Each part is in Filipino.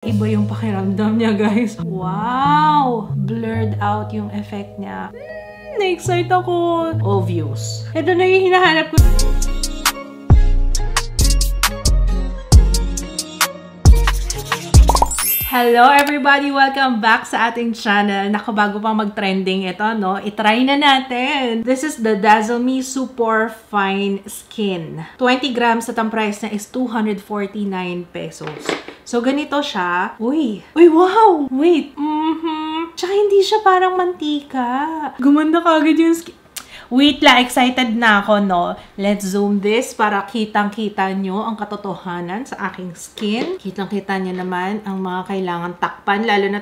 Iba yung pakiramdam niya, guys. Wow! Blurred out yung effect niya. Na-excite ako. Obvious. Ito na yung hinahanap ko. Hello everybody! Welcome back sa ating channel. Naku, bago pang mag-trending ito, no? I-try na natin. This is the Dazzle Me Super Fine Skin. 20 grams at ang price na is 249 pesos. So, ganito siya. Uy! Uy, wow! Wait! Tsaka hindi siya parang mantika. Gumanda kagad yung skin. Wait lang, excited na ako, no? Let's zoom this para kitang-kita nyo ang katotohanan sa aking skin. Kitang-kita nyo naman ang mga kailangan takpan, lalo na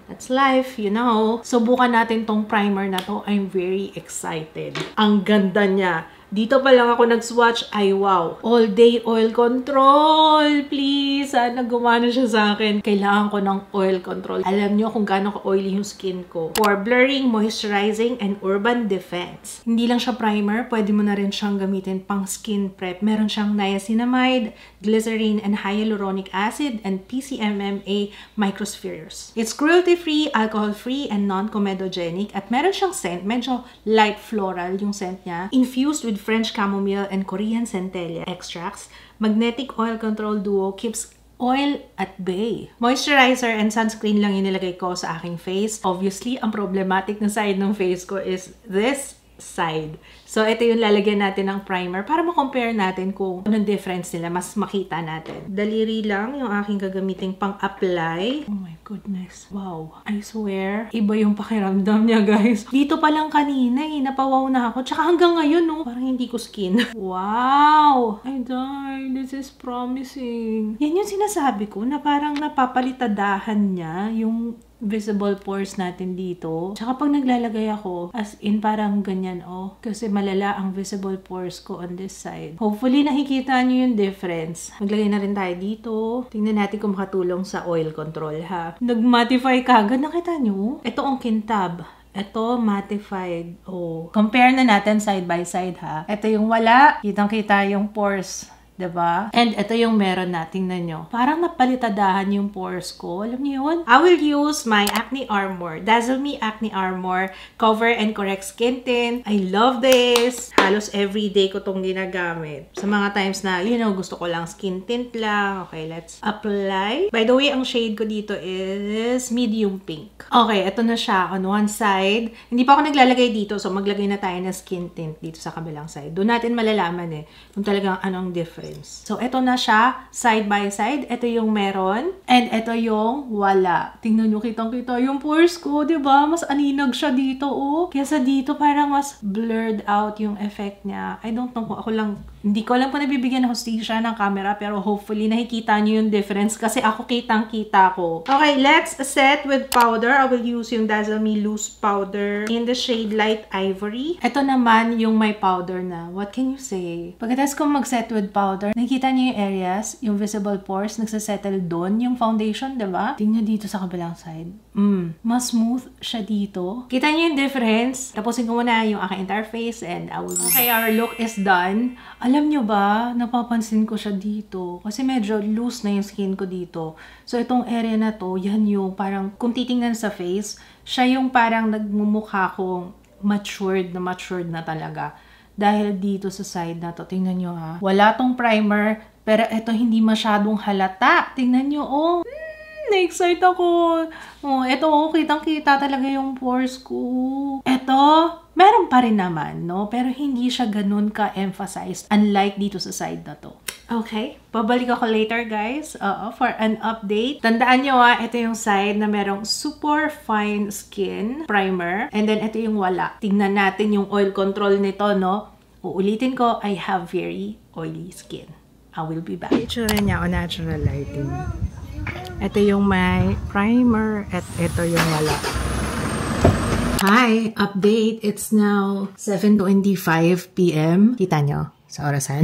that's life, you know. Subukan natin tong primer na to. I'm very excited. Ang ganda niya. Dito pa lang ako nag-swatch, ay wow. All day oil control, please. Sana gumana siya sa akin. Kailangan ko ng oil control. Alam nyo kung gaano ka-oily yung skin ko. For blurring, moisturizing, and urban defense. Hindi lang siya primer, pwede mo na rin siyang gamitin pang skin prep. Meron siyang niacinamide, glycerin, and hyaluronic acid, and PCMMA microspheres. It's cruelty-free, alcohol-free, and non-comedogenic. At meron siyang scent, medyo light floral yung scent niya. Infused with French chamomile and Korean centella extracts. Magnetic oil control duo keeps oil at bay. Moisturizer and sunscreen lang yung nilagay ko sa aking face. Obviously, ang problematic na side ng face ko is this side. So, ito yung lalagyan natin ng primer para ma-compare natin kung anong difference nila. Mas makita natin. Daliri lang yung aking gagamiting pang-apply. Oh my goodness. Wow. I swear, iba yung pakiramdam niya, guys. Dito pa lang kanina eh. Napawaw na ako. Tsaka hanggang ngayon, no? Parang hindi ko skin. Wow! I died. This is promising. Yan yung sinasabi ko na parang napapalitadahan niya yung visible pores natin dito. Tsaka pag naglalagay ako, as in parang ganyan, oh. Kasi malala ang visible pores ko on this side. Hopefully, nakikita nyo yung difference. Maglagay na rin tayo dito. Tingnan natin kung makatulong sa oil control, ha. Nag-mattify kagad. Nakita nyo? Ito ang kintab. Ito, mattified. Oh. Compare na natin side by side, ha. Ito yung wala. Kitang-kita yung pores. Diba? And ito yung meron natin na nyo. Parang napalitadahan yung pores ko. Alam niyo yun? I will use my Acne Armor. Dazzle Me Acne Armor. Cover and Correct Skin Tint. I love this. Halos everyday ko tong ginagamit. Sa mga times na, you know, gusto ko lang skin tint lang. Okay, let's apply. By the way, ang shade ko dito is medium pink. Okay, ito na siya on one side. Hindi pa ako naglalagay dito, so maglagay na tayo ng skin tint dito sa kabilang side. Doon natin malalaman kung talagang anong difference. So, ito na siya, side by side. Ito yung meron, and ito yung wala. Tingnan nyo, kitang-kita yung pores ko, diba? Mas aninag siya dito, oh. Kaya sa dito, parang mas blurred out yung effect niya. I don't know kung ako lang, hindi ko alam kung nabibigyan ng hostisya ng camera, pero hopefully nakikita nyo yung difference kasi ako kitang-kita ko. Okay, let's set with powder. I will use yung Dazzle Me Loose Powder in the shade Light Ivory. Ito naman yung may powder na. What can you say? Pagkatapos kong mag-set with powder, nakikita niyo yung areas, yung visible pores, nagsasettle doon yung foundation, diba? Tingnan dito sa kabilang side. Mas smooth siya dito. Kita niyo yung difference? Tapusin ko muna yung aking entire face and I will... Okay, our look is done. Alam nyo ba, napapansin ko siya dito. Kasi medyo loose na yung skin ko dito. So, itong area na to, yan yung parang, kung titingnan sa face, siya yung parang nagmumukha kong matured na talaga. Dahil dito sa side na to, tingnan nyo ha. Wala tong primer, pero ito hindi masyadong halata. Tingnan nyo, oh. Na-excite ako. Oh, ito, oh, kitang-kita talaga yung pores ko. Ito, meron pa rin naman, no? Pero hindi siya ganun ka-emphasized. Unlike dito sa side na to. Okay, babalik ako later, guys, for an update. Tandaan nyo ito yung side na merong super fine skin primer. And then, ito yung wala. Tingnan natin yung oil control nito, no? Uulitin ko, I have very oily skin. I will be back. Picture niya o natural lighting. Ito yung may primer at ito yung wala. Hi! Update! It's now 7:25 PM. Kita nyo? Sa orasan.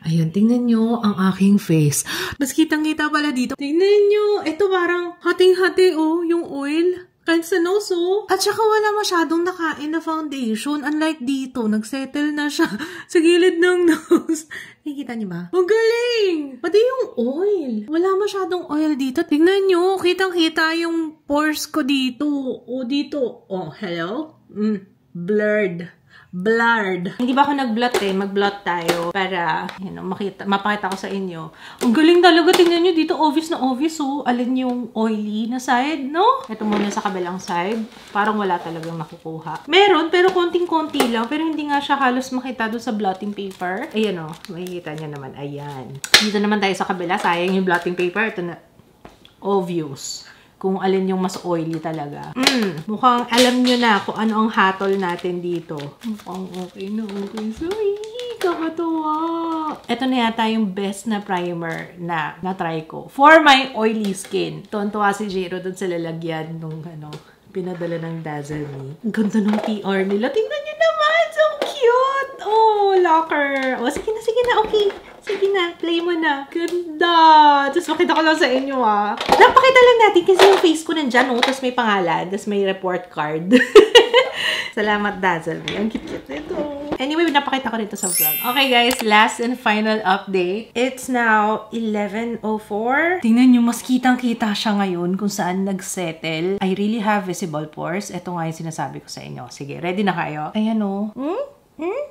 Ayun, tingnan nyo ang aking face. Mas kitang-kita pala dito. Tingnan nyo! Ito parang hating-hati, oh, yung oil. Kahit sa nose, oh. At saka wala masyadong nakain na foundation. Unlike dito, nagsettle na siya sa gilid ng nose. Nakikita niyo ba? Ang galing! Pati yung oil. Wala masyadong oil dito. Tingnan niyo, kitang-kita yung pores ko dito. O dito. Oh, hello? Blurred. Hindi ba ako nag-blot eh? Mag-blot tayo para, mapakita ko sa inyo. Ang galing talaga. Tingnan nyo dito. Obvious na obvious. Oh. Alin yung oily na side, no? Ito muna sa kabilang side. Parang wala talagang nakukuha. Meron, pero konting-konti lang. Pero hindi nga siya halos makita doon sa blotting paper. Ayan o. Makikita nyo naman. Ayan. Dito naman tayo sa kabila. Sayang yung blotting paper. Ito na. Obvious. Kung alin yung mas oily talaga. Mukhang alam nyo na kung ano ang hatol natin dito. Mukhang okay na okay. Sorry, kakatawa. Ito na yata yung best na primer na na-try ko. For my oily skin. Tuwan-tuwa si Jiro dun sa lalagyan nung pinadala ng Dazzle Me. Ang ganda ng PR nila. Tingnan nyo naman! So cute! Oh, locker. O, sige na. Okay. Sige na, play mo na. Ganda! Tapos makita ko lang sa inyo, Napakita lang natin kasi yung face ko nandyan, Tapos may pangalan, tapos may report card. Salamat, Dazzle Me. Ang cute-cute nito. Anyway, napakita ko rito sa vlog. Okay, guys, last and final update. It's now 11:04. Tingnan nyo, mas kitang-kita siya ngayon kung saan nag-settle. I really have visible pores. Ito nga yung sinasabi ko sa inyo. Sige, ready na kayo? Ayan,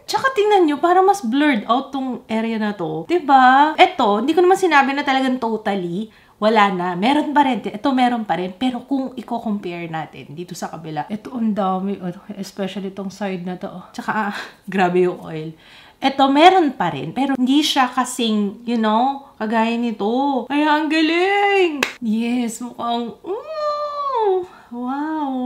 Tsaka tingnan nyo, parang mas blurred out tong area na to. Diba? Ito, hindi ko naman sinabi na talagang totally wala na. Meron pa rin. Ito meron pa rin. Pero kung i-compare natin dito sa kabila, ito ang dami. Especially itong side na to. Tsaka, grabe yung oil. Ito, meron pa rin. Pero hindi siya kasing, kagaya nito. Kaya ang galing! Yes, mukhang, wow!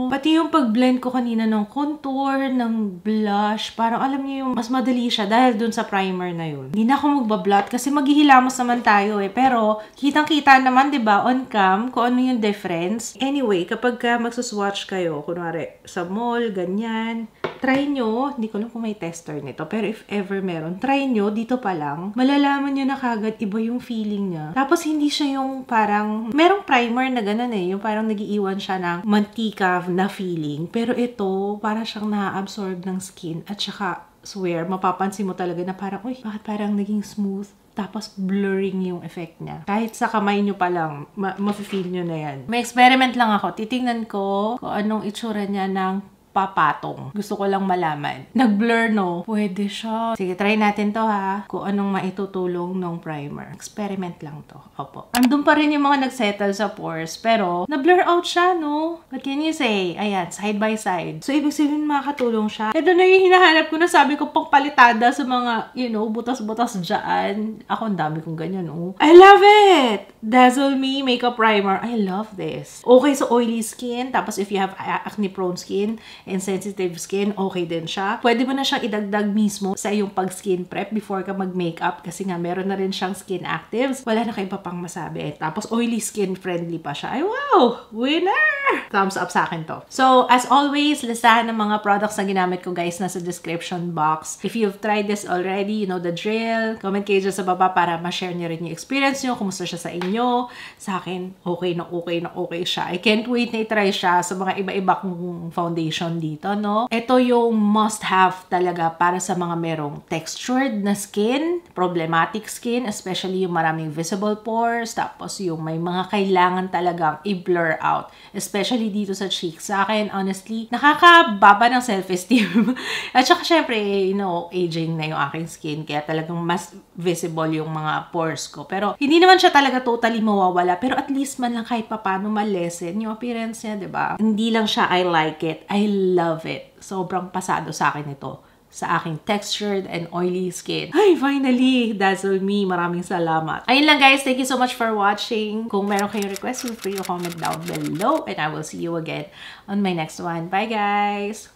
Pati yung pag-blend ko kanina ng contour, ng blush, parang alam niyo yung mas madali siya dahil dun sa primer na yun. Hindi na ako magbablot kasi maghihilamos naman tayo eh. Pero kitang-kita naman, diba, on cam, kung ano yung difference. Anyway, kapag ka magsuswatch kayo, kunwari sa mall, ganyan, try nyo, hindi ko lang kung may tester nito, pero if ever meron, try nyo, dito pa lang, malalaman nyo na kagad iba yung feeling niya. Tapos hindi siya yung parang, merong primer na ganun eh, yung parang nagiiwan siya ng mantika na feeling. Pero ito, parang siyang na-absorb ng skin. At saka, swear, mapapansin mo talaga na parang, uy, bakit parang naging smooth? Tapos, blurring yung effect niya. Kahit sa kamay nyo pa lang, ma-feel nyo na yan. May experiment lang ako. Titingnan ko kung anong itsura niya ng papatong. Gusto ko lang malaman. Nag-blur, no? Pwede siya. Sige, try natin to, ha? Kung anong maitutulong ng primer. Experiment lang to. Opo. Andun pa rin yung mga nagsettle sa pores, pero na-blur out siya, no? What can you say? Ayan, side by side. So, ibig sabihin makakatulong siya. Ito na yung hinahanap ko na sabi ko pang palitada sa mga, butas-butas dyan. Ako, ang dami kong ganyan, oh. I love it! Dazzle Me Makeup Primer. I love this. Okay sa oily skin. Tapos, if you have acne-prone skin, and sensitive skin, okay din siya. Pwede mo na siyang idagdag mismo sa iyong pag-skin prep before ka mag-makeup kasi nga meron na rin siyang skin actives. Wala na kayo pa pang masabi. Tapos oily skin friendly pa siya. Ay wow! Winner! Thumbs up sa akin to. So, as always, listahan ng mga products na ginamit ko guys nasa description box. If you've tried this already, you know the drill. Comment kayo dyan sa baba para ma-share nyo rin yung experience nyo. Kumusta siya sa inyo? Sa akin, okay na okay siya. I can't wait na i-try siya sa mga iba-iba kong foundation dito, no? Ito yung must-have talaga para sa mga merong textured na skin, problematic skin, especially yung maraming visible pores, tapos yung may mga kailangan talagang i-blur out, especially dito sa cheeks. Sa akin, honestly, nakakababa ng self-esteem. At saka, syempre, aging na yung aking skin, kaya talagang mas visible yung mga pores ko. Pero, hindi naman siya talaga totally mawawala, pero at least man lang kahit papano ma-lessen yung appearance niya, diba? Hindi lang siya I like it, I love it. Sobrang pasado sa akin ito. Sa aking textured and oily skin. Ay, finally! Dazzle Me. Maraming salamat. Ayun lang guys. Thank you so much for watching. Kung meron kayong request, feel free to comment down below. And I will see you again on my next one. Bye guys!